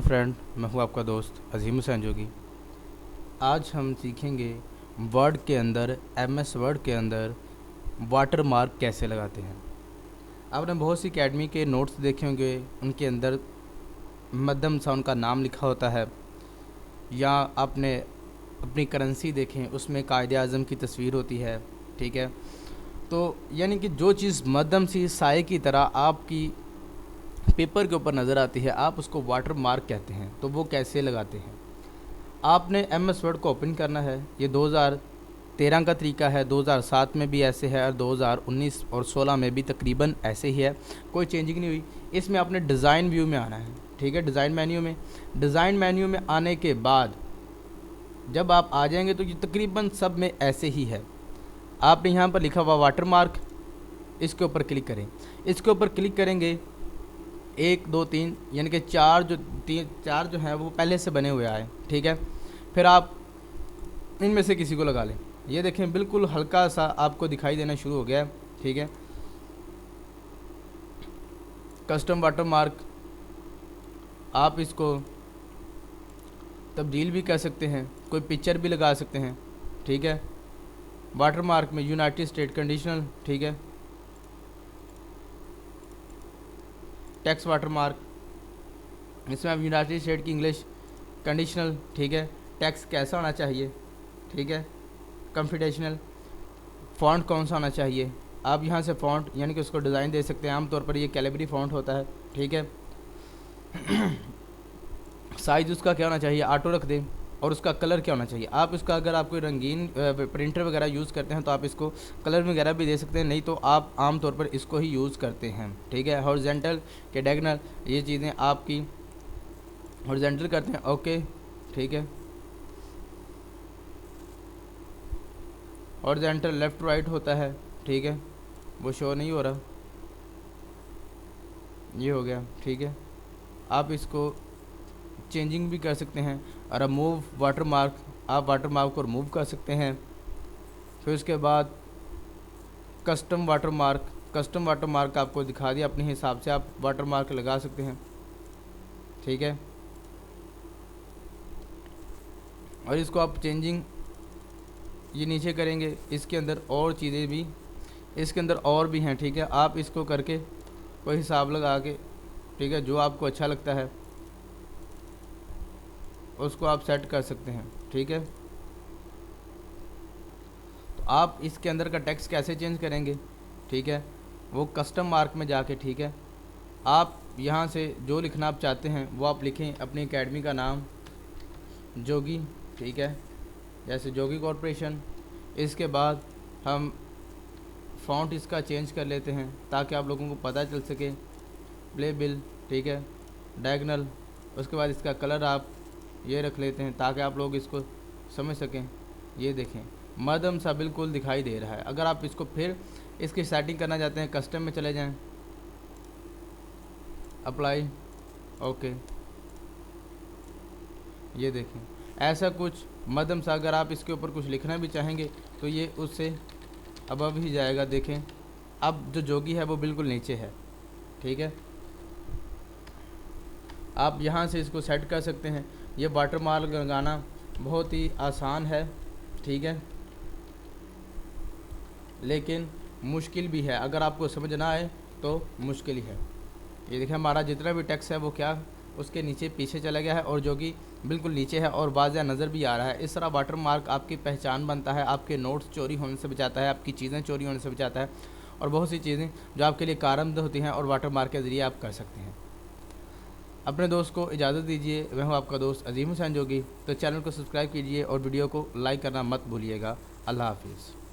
Friend, मैं हूं आपका दोस्त अजीम हुसैन जोगी। आज हम सीखेंगे वर्ड के अंदर, एमएस वर्ड के अंदर वाटर मार्क कैसे लगाते हैं। आपने बहुत सी अकेडमी के नोट्स देखे होंगे, उनके अंदर मध्यम सा उनका नाम लिखा होता है, या आपने अपनी करेंसी देखें उसमें कायदे आज़म की तस्वीर होती है। ठीक है, तो यानी कि जो चीज़ मध्यम सी साए की तरह आपकी पेपर के ऊपर नज़र आती है, आप उसको वाटर मार्क कहते हैं। तो वो कैसे लगाते हैं? आपने एमएस वर्ड को ओपन करना है। ये 2013 का तरीका है, 2007 में भी ऐसे है और 2019 और 16 में भी तकरीबन ऐसे ही है, कोई चेंजिंग नहीं हुई। इसमें आपने डिज़ाइन व्यू में आना है। ठीक है, डिज़ाइन मेन्यू में आने के बाद जब आप आ जाएंगे तो ये तकरीबन सब में ऐसे ही है। आपने यहाँ पर लिखा हुआ वाटर मार्क, इसके ऊपर क्लिक करें। इसके ऊपर क्लिक करेंगे, 1 2 3 यानी कि चार जो हैं वो पहले से बने हुए आए। ठीक है, फिर आप इनमें से किसी को लगा लें। ये देखें, बिल्कुल हल्का सा आपको दिखाई देना शुरू हो गया है। ठीक है, कस्टम वाटर मार्क, आप इसको तब्दील भी कर सकते हैं, कोई पिक्चर भी लगा सकते हैं। ठीक है, वाटर मार्क में यूनाइटेड स्टेट कंडीशनल, ठीक है, टेक्स्ट वाटर मार्क, इसमें आप यूनाइटेड स्टेट की इंग्लिश कंडीशनल, ठीक है, टेक्स्ट कैसा होना चाहिए, ठीक है, कॉन्फिडेंशियल, फ़ॉन्ट कौन सा होना चाहिए। आप यहाँ से फ़ॉन्ट यानी कि उसको डिज़ाइन दे सकते हैं। आमतौर पर ये कैलिबरी फ़ॉन्ट होता है। ठीक है, साइज़ उसका क्या होना चाहिए, ऑटो रख दें। और उसका कलर क्या होना चाहिए, आप इसका अगर आप कोई रंगीन प्रिंटर वगैरह यूज़ करते हैं तो आप इसको कलर वगैरह भी दे सकते हैं, नहीं तो आप आम तौर पर इसको ही यूज़ करते हैं। ठीक है, हॉरिजॉन्टल के डायगोनल, ये चीज़ें आपकी हॉरिजॉन्टल करते हैं। ओके, ठीक है, हॉरिजॉन्टल लेफ़्ट राइट होता है। ठीक है, वो शो नहीं हो रहा, ये हो गया। ठीक है, आप इसको चेंजिंग भी कर सकते हैं। और रिमूव वाटर मार्क, आप वाटर मार्क को रिमूव कर सकते हैं। फिर उसके बाद कस्टम वाटर मार्क आपको दिखा दिया, अपने हिसाब से आप वाटर मार्क लगा सकते हैं। ठीक है, और इसको आप चेंजिंग ये नीचे करेंगे, इसके अंदर और चीज़ें भी इसके अंदर और भी हैं। ठीक है, आप इसको करके कोई हिसाब लगा के, ठीक है, जो आपको अच्छा लगता है उसको आप सेट कर सकते हैं। ठीक है, तो आप इसके अंदर का टेक्स्ट कैसे चेंज करेंगे, ठीक है, वो कस्टम मार्क में जाके, ठीक है, आप यहाँ से जो लिखना आप चाहते हैं वो आप लिखें। अपनी एकेडमी का नाम जोगी, ठीक है, जैसे जोगी कॉरपोरेशन। इसके बाद हम फ़ॉन्ट इसका चेंज कर लेते हैं ताकि आप लोगों को पता चल सके। प्ले बिल, ठीक है, डायगोनल। उसके बाद इसका कलर आप ये रख लेते हैं ताकि आप लोग इसको समझ सकें। ये देखें, मध्यम सा बिल्कुल दिखाई दे रहा है। अगर आप इसको फिर इसकी सेटिंग करना चाहते हैं, कस्टम में चले जाएं, अप्लाई, ओके, ये देखें ऐसा कुछ मध्यम सा। अगर आप इसके ऊपर कुछ लिखना भी चाहेंगे तो ये उससे अबव ही जाएगा। देखें, अब जो जोगी है वो बिल्कुल नीचे है। ठीक है, आप यहाँ से इसको सेट कर सकते हैं। ये वाटर मार्क लगाना बहुत ही आसान है। ठीक है, लेकिन मुश्किल भी है। अगर आपको समझ ना आए तो मुश्किल ही है। ये देखिए, हमारा जितना भी टेक्स्ट है वो क्या उसके नीचे पीछे चला गया है और जो कि बिल्कुल नीचे है और वाज़ह नज़र भी आ रहा है। इस तरह वाटर मार्क आपकी पहचान बनता है, आपके नोट्स चोरी होने से बचाता है, आपकी चीज़ें चोरी होने से बचाता है, और बहुत सी चीज़ें जो आपके लिए कारआमद होती हैं और वाटर मार्क के ज़रिए आप कर सकते हैं। अपने दोस्त को इजाज़त दीजिए। मैं हूँ आपका दोस्त अजीम हुसैन जोगी। तो चैनल को सब्सक्राइब कीजिए और वीडियो को लाइक करना मत भूलिएगा। अल्लाह हाफिज़।